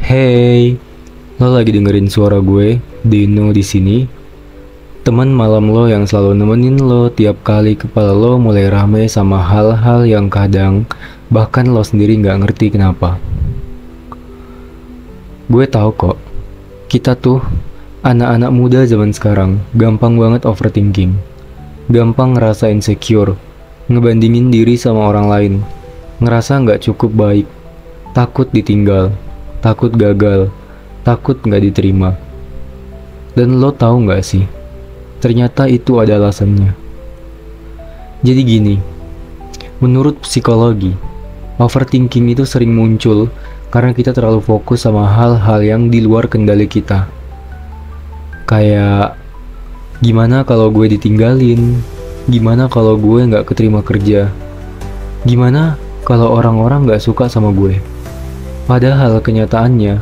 Hey, lo lagi dengerin suara gue, Dino di sini. Teman malam lo yang selalu nemenin lo tiap kali kepala lo mulai rame sama hal-hal yang kadang bahkan lo sendiri nggak ngerti kenapa. Gue tahu kok, kita tuh anak-anak muda zaman sekarang gampang banget overthinking, gampang ngerasa insecure, ngebandingin diri sama orang lain, ngerasa nggak cukup baik, takut ditinggal, takut gagal, takut nggak diterima. Dan lo tahu nggak sih, ternyata itu ada alasannya. Jadi gini, menurut psikologi, overthinking itu sering muncul karena kita terlalu fokus sama hal-hal yang di luar kendali kita. Kayak, gimana kalau gue ditinggalin? Gimana kalau gue nggak keterima kerja? Gimana kalau orang-orang nggak suka sama gue? Padahal kenyataannya,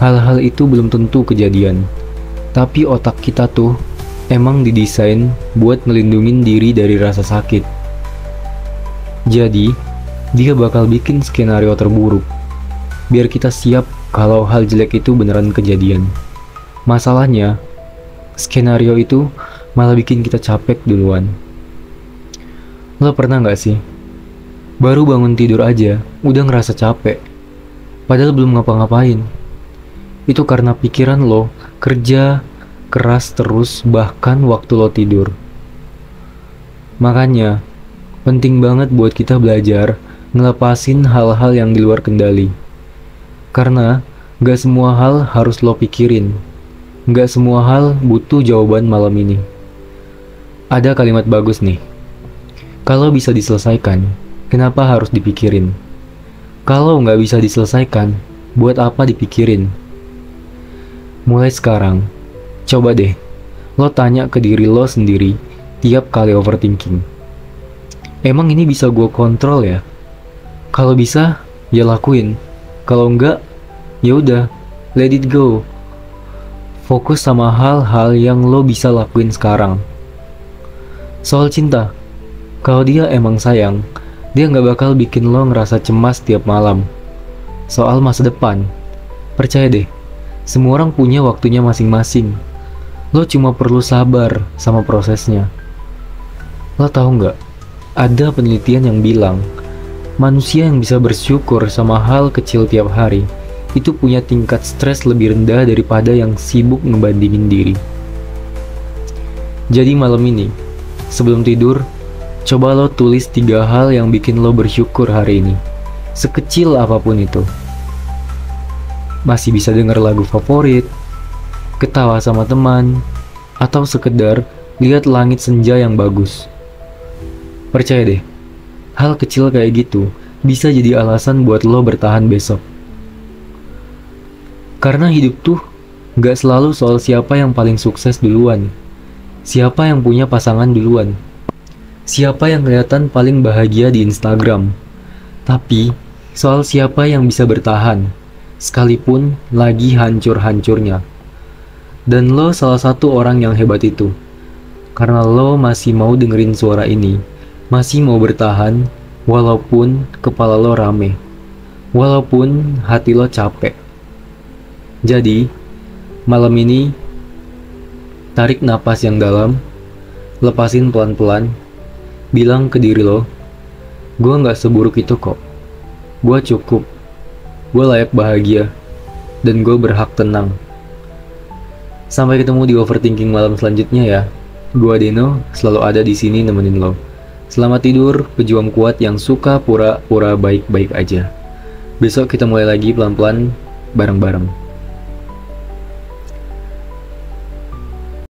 hal-hal itu belum tentu kejadian. Tapi otak kita tuh emang didesain buat melindungin diri dari rasa sakit. Jadi, dia bakal bikin skenario terburuk, biar kita siap kalau hal jelek itu beneran kejadian. Masalahnya, skenario itu malah bikin kita capek duluan. Lo pernah nggak sih, baru bangun tidur aja udah ngerasa capek, padahal belum ngapa-ngapain? Itu karena pikiran lo kerja keras terus bahkan waktu lo tidur. Makanya, penting banget buat kita belajar ngelepasin hal-hal yang di luar kendali. Karena gak semua hal harus lo pikirin. Gak semua hal butuh jawaban malam ini. Ada kalimat bagus nih. Kalau bisa diselesaikan, kenapa harus dipikirin? Kalau nggak bisa diselesaikan, buat apa dipikirin? Mulai sekarang, coba deh, lo tanya ke diri lo sendiri tiap kali overthinking. Emang ini bisa gue kontrol ya? Kalau bisa, ya lakuin. Kalau enggak, ya udah, let it go. Fokus sama hal-hal yang lo bisa lakuin sekarang. Soal cinta, kalau dia emang sayang, dia nggak bakal bikin lo ngerasa cemas tiap malam. Soal masa depan, percaya deh, semua orang punya waktunya masing-masing. Lo cuma perlu sabar sama prosesnya. Lo tahu nggak? Ada penelitian yang bilang, manusia yang bisa bersyukur sama hal kecil tiap hari, itu punya tingkat stres lebih rendah daripada yang sibuk ngebandingin diri. Jadi malam ini, sebelum tidur, coba lo tulis 3 hal yang bikin lo bersyukur hari ini. Sekecil apapun itu. Masih bisa denger lagu favorit, ketawa sama teman, atau sekedar lihat langit senja yang bagus. Percaya deh, hal kecil kayak gitu bisa jadi alasan buat lo bertahan besok. Karena hidup tuh gak selalu soal siapa yang paling sukses duluan, siapa yang punya pasangan duluan, siapa yang kelihatan paling bahagia di Instagram, tapi soal siapa yang bisa bertahan, sekalipun lagi hancur-hancurnya. Dan lo salah satu orang yang hebat itu, karena lo masih mau dengerin suara ini, masih mau bertahan, walaupun kepala lo rame, walaupun hati lo capek. Jadi, malam ini, tarik napas yang dalam, lepasin pelan-pelan, bilang ke diri lo, gue gak seburuk itu kok, gue cukup, gue layak bahagia, dan gue berhak tenang. Sampai ketemu di overthinking malam selanjutnya ya. Gue Deno, selalu ada di sini nemenin lo. Selamat tidur, pejuang kuat yang suka pura-pura baik-baik aja. Besok kita mulai lagi pelan-pelan, bareng-bareng.